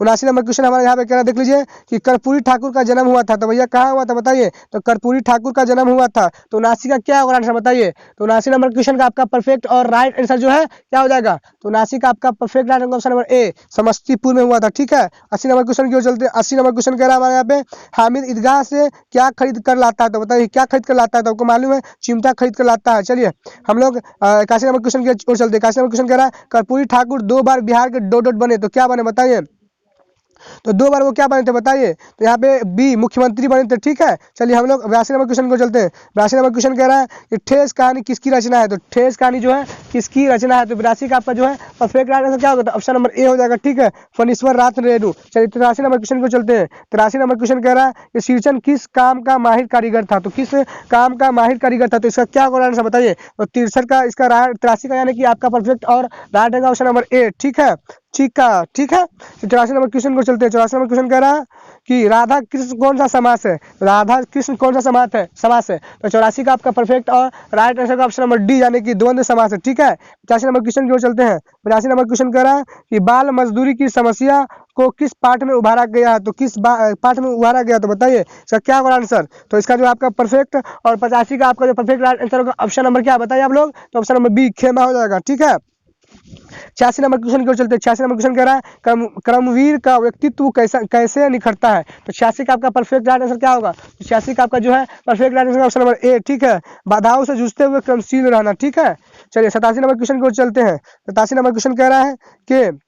79 नंबर क्वेश्चन हमारे यहाँ पे कह रहा है, देख लीजिए कि कर्पूरी ठाकुर का जन्म हुआ था, तो भैया कहाँ हुआ था बताइए। तो कर्पूरी ठाकुर का जन्म हुआ था, तो 79 का क्या होगा आंसर बताइए। तो 79 नंबर क्वेश्चन का आपका परफेक्ट और राइट आंसर जो है क्या हो जाएगा। तो 79 का आपका परफेक्ट आंसर ऑप्शन नंबर ए, समस्तीपुर में हुआ था, ठीक है। 80 नंबर क्वेश्चन की ओर चलते हैं। 80 नंबर क्वेश्चन कह रहा है हमारे यहाँ पे, हामिद ईदगाह से क्या खरीद कर लाता है, तो बताइए क्या खरीद कर लाता है। तो आपको मालूम है चिमटा खरीद कर लाता है। चलिए हम लोग 81 नंबर क्वेश्चन की ओर चलते हैं। 81 नंबर क्वेश्चन कह रहा है, कर्पूरी ठाकुर 2 बार बिहार के डोट बने, तो क्या बने बताइए। तो 2 बार वो क्या बने थे बताइए। तो यहाँ पे बी मुख्यमंत्री बने थे, ठीक है। चलिए हम लोग 82 नंबर क्वेश्चन को चलते हैं। 82 नंबर क्वेश्चन कह रहा है कि ठेस कहानी किसकी रचना है। तो ठेस कहानी जो है किसकी रचना है। तो 82 का आपका जो है परफेक्ट आंसर क्या होगा, तो ऑप्शन नंबर ए हो जाएगा, ठीक है, फणीश्वर नाथ रेणु। चलिए 83 नंबर क्वेश्चन को चलते हैं। 83 नंबर क्वेश्चन कह रहा है कि शीर्षन किस काम का माहिर कारीगर था। तो किस काम का माहिर कारीगर था, तो इसका क्या होगा आंसर बताइए। तो 63 का इसका 83 का यानी कि आपका परफेक्ट और राइट है ऑप्शन नंबर ए, ठीक है, ठीक है। 84 नंबर क्वेश्चन को चलते हैं। 84 नंबर क्वेश्चन कह रहा है कि राधा कृष्ण कौन सा समास है। राधा कृष्ण कौन सा समास है। तो 84 का आपका परफेक्ट और राइट आंसर का ऑप्शन नंबर डी यानी कि द्वंद्व समास है, ठीक है। 85 नंबर क्वेश्चन की ओर चलते हैं। 85 नंबर क्वेश्चन कह रहा है कि बाल मजदूरी की समस्या को किस पाठ में उभारा गया है। तो किस पाठ में उभारा गया, तो बताइए इसका क्या होगा आंसर। तो इसका जो आपका परफेक्ट और 85 का आपका जो परफेक्ट आंसर होगा ऑप्शन नंबर क्या बताइए आप लोग। तो ऑप्शन नंबर बी खेमा हो जाएगा, ठीक है। 86 नंबर क्वेश्चन की ओर चलते हैं। 86 नंबर क्वेश्चन कह रहा है कर्मवीर का व्यक्तित्व कैसे निखरता है। तो 86 का आपका परफेक्ट राइट आंसर क्या होगा। तो 86 का आपका जो है perfect right answer option number ए, ठीक है, बाधाओं से जूझते हुए क्रमशील रहना, ठीक है। चलिए 87 नंबर क्वेश्चन की ओर चलते हैं। 87 नंबर क्वेश्चन कह रहा है कि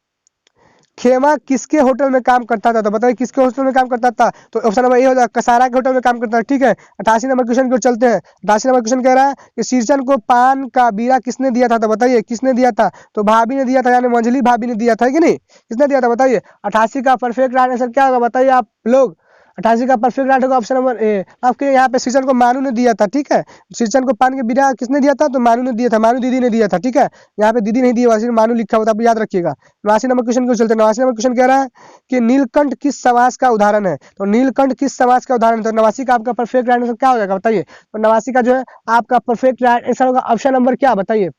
खेमा किसके होटल में काम करता था। तो बताइए किसके होटल में काम करता था। तो ऑप्शन नंबर ए हो जाएगा, कसारा के होटल में काम करता है, ठीक है। 88 नंबर क्वेश्चन की ओर चलते हैं। 88 नंबर क्वेश्चन कह रहा है कि शीर्षन को पान का बीड़ा किसने दिया था। तो बताइए किसने दिया था। तो भाभी ने दिया था, यानी मंजली भाभी ने दिया था कि नहीं, किसने दिया था बताइए। 88 का परफेक्ट आंसर क्या होगा बताइए आप लोग। 88 का परफेक्ट राइट होगा ऑप्शन नंबर ए। आपके यहाँ पे शीर्षन को मानू ने दिया था, ठीक है। शीर्षन को पान के बीड़ा किसने दिया था, तो मानू ने दिया था, मानू दीदी ने दिया था, ठीक है। यहाँ पे दीदी नहीं दिया हुआ, सिर्फ मानू लिखा हुआ था, आप याद रखिएगा। 89 नंबर क्वेश्चन को चलते हैं। 89 नंबर क्वेश्चन कह रहा है कि नीलकंठ किस समास का उदाहरण है। तो नीलकंठ किस समास का उदाहरण है। तो 89 का आपका परफेक्ट राइट आंसर क्या हो जाएगा बताइए। तो 89 का जो है आपका परफेक्ट राइट आंसर होगा ऑप्शन नंबर क्या बताइए,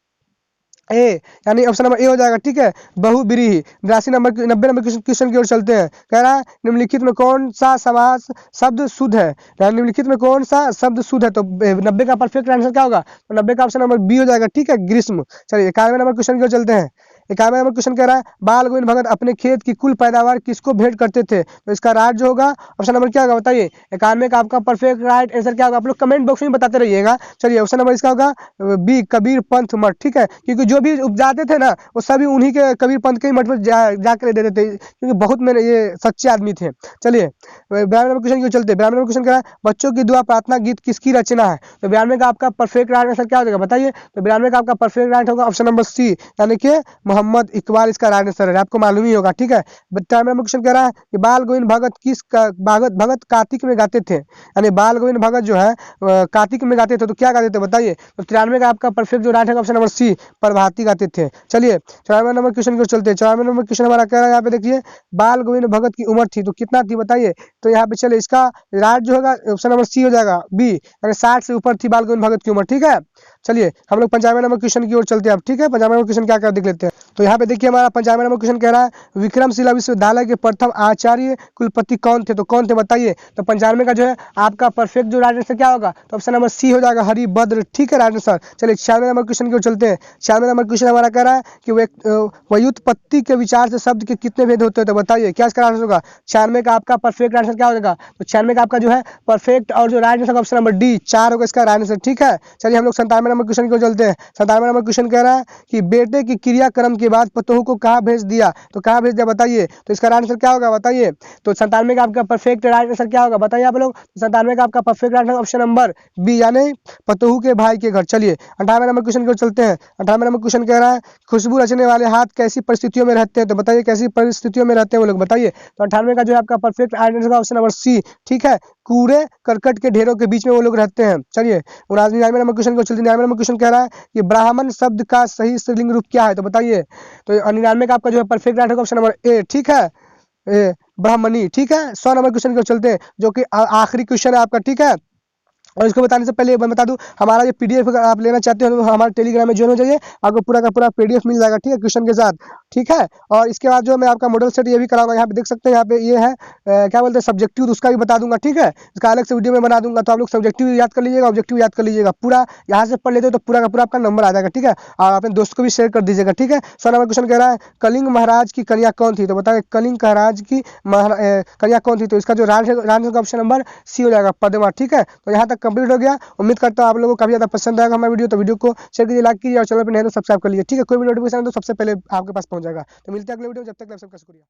ए, यानी ऑप्शन नंबर ए हो जाएगा, ठीक है, बहुब्रीहि। 90 नंबर क्वेश्चन की ओर चलते हैं। कह रहा है निम्नलिखित में कौन सा समास शब्द शुद्ध है। निम्नलिखित में कौन सा शब्द शुद्ध है। तो 90 का परफेक्ट आंसर क्या होगा। तो 90 का ऑप्शन नंबर बी हो जाएगा, ठीक है, ग्रीष्म। चलिए 91 नंबर क्वेश्चन की ओर चलते हैं। 91 नंबर क्वेश्चन कह रहा है बाल गोविंद भगत अपने खेत की कुल पैदावार किसको भेंट करते थे। तो इसका राइट जो होगा ऑप्शन नंबर क्या होगा बताइए। 91 का आपका परफेक्ट राइट आंसर क्या होगा, आप लोग कमेंट बॉक्स में बताते रहिएगा। चलिए ऑप्शन नंबर इसका होगा बी कबीर पंथ मठ, ठीक है, क्योंकि जो भी उपजाते थे ना वो सभी उन्हीं के कबीर पंथ के मठ में जाकर देते थे, क्योंकि बहुत मेरे ये सच्चे आदमी थे। चलिए 92 नंबर क्वेश्चन क्यों चलते हैं। 92 नंबर क्वेश्चन कह रहा है बच्चों की दुआ प्रार्थना गीत किसकी रचना है। तो 92 का आपका परफेक्ट राइट आंसर क्या हो जाएगा बताइए। तो 92 का आपका परफेक्ट राइट होगा ऑप्शन नंबर सी, यानी कि मोहम्मद इकबाल इसका राइट आंसर है, आपको मालूम ही होगा, ठीक है। 93 नंबर क्वेश्चन कह रहा है कि बाल गोविंद भगत कार्तिक में गाते थे, यानी बाल गोविंद भगत जो है कार्तिक में गाते थे, तो क्या गाते थे बताइए। तो 93 का आपका परफेक्ट जो राइट है ऑप्शन नंबर सी, प्रभाती गाते थे। चलिए 94 नंबर क्वेश्चन को चलते हैं। 94 नंबर क्वेश्चन हमारा कह रहा है यहाँ पे देखिए बाल गोविंद भगत की उम्र थी, तो कितना थी बताइए। तो यहाँ पे चले इसका राइट जो होगा ऑप्शन नंबर सी हो जाएगा, बी, यानी 60 से ऊपर थी बाल गोविंद भगत की उम्र, ठीक है। चलिए हम लोग 95 नंबर क्वेश्चन की ओर चलते हैं अब, ठीक है। 95 नंबर क्वेश्चन क्या देख लेते हैं। तो यहाँ पे देखिए हमारा 95 नंबर क्वेश्चन कह रहा है विक्रमशिला विश्वविद्यालय के प्रथम आचार्य कुलपति कौन थे। तो कौन थे बताइए। तो 95 का जो है आपका परफेक्ट जो राइट आंसर क्या होगा, तो ऑप्शन नंबर सी हो जाएगा, हरिभद्र, ठीक है, राइट आंसर। चलिए 96 नंबर क्वेश्चन की ओर चलते हैं। 96 नंबर क्वेश्चन हमारा कह रहा है कि व्युत्पत्ति के विचार से शब्द के कितने भेद होते हैं। तो बताइए क्या इसका आंसर होगा। 96 का आपका परफेक्ट आंसर क्या हो जाएगा। तो 96 का आपका जो है परफेक्ट और जो right answer option number D, 4 होगा इसका राइट आंसर, ठीक है। चलिए हम लोग 97 नंबर क्वेश्चन को चलते हैं। 97 नंबर क्वेश्चन कह रहा है कि बेटे की क्रियाक्रम के बाद पतोह को कहाँ भेज दिया। तो कहाँ भेज दिया बताइए। तो इसका राइट आंसर क्या होगा बताइए। तो 97 का आपका परफेक्ट राइट आंसर क्या होगा बताइए आप लोग। 97 का आपका perfect right answer option number B, यानी पतोह के भाई के घर। चलिए 98 नंबर क्वेश्चन को चलते हैं। 98 नंबर क्वेश्चन कह रहा है खुशबू रचने वाले हाथ कैसी परिस्थितियों में रहते हैं। तो बताइए कैसी परिस्थितियों में रहते हैं वो लोग बताइए। तो 98 का जो है आपका perfect answer option number C, ठीक है, कूड़े करकट के ढेरों के बीच में वो लोग रहते हैं। चलिए 99 नंबर क्वेश्चन को चलते हैं। 99 नंबर क्वेश्चन कह रहा है कि ब्राह्मण शब्द का सही स्त्रीलिंग रूप क्या है। तो बताइए। तो 99 का आपका जो है परफेक्ट राइट होगा ऑप्शन नंबर ए, ठीक है, ब्राह्मणी, ठीक है। 100 नंबर क्वेश्चन को चलते हैं जो कि आखिरी क्वेश्चन है आपका, ठीक है। और इसको बताने से पहले मैं बता दूं हमारा ये पीडीएफ अगर आप लेना चाहते हो तो हमारे टेलीग्राम में ज्वाइन हो जाइए, आपको पूरा का पूरा पीडीएफ मिल जाएगा, ठीक है, क्वेश्चन के साथ, ठीक है। और इसके बाद जो मैं आपका मॉडल सेट ये भी कराऊंगा, यहाँ पे देख सकते हैं, यहाँ पे ये है क्या बोलते हैं सब्जेक्टिव, तो उसका भी बता दूंगा, ठीक है। इसका अलग से वीडियो में बना दूंगा, तो आप लोग सब्जेक्टिव याद कर लीजिएगा, ऑब्जेक्टिव याद कर लीजिएगा, पूरा यहाँ से पढ़ लेते हो तो पूरा का पूरा आपका नंबर आ जाएगा, ठीक है। और अपने दोस्त को भी शेयर कर दीजिएगा, ठीक है। 100 नंबर क्वेश्चन कह रहा है कलिंग महाराज की कन्या कौन थी। तो बताइए कलिंग महाराज की कन्या कौन थी। तो इसका जो राइट ऑप्शन नंबर सी हो जाएगा, पद्मा, ठीक है। तो यहाँ तक कंप्लीट हो गया। उम्मीद करता हूँ आप लोगों को काफी ज्यादा पसंद आएगा हमारा वीडियो, तो वीडियो को शेयर कीजिए, लाइक कीजिए और चैनल पर नए तो सब्सक्राइब कर लीजिए, ठीक है। कोई भी नोटिफिकेशन तो सबसे पहले आपके पास पहुंच जाएगा। तो मिलते हैं अगले वीडियो, जब तक आप सबका शुक्रिया।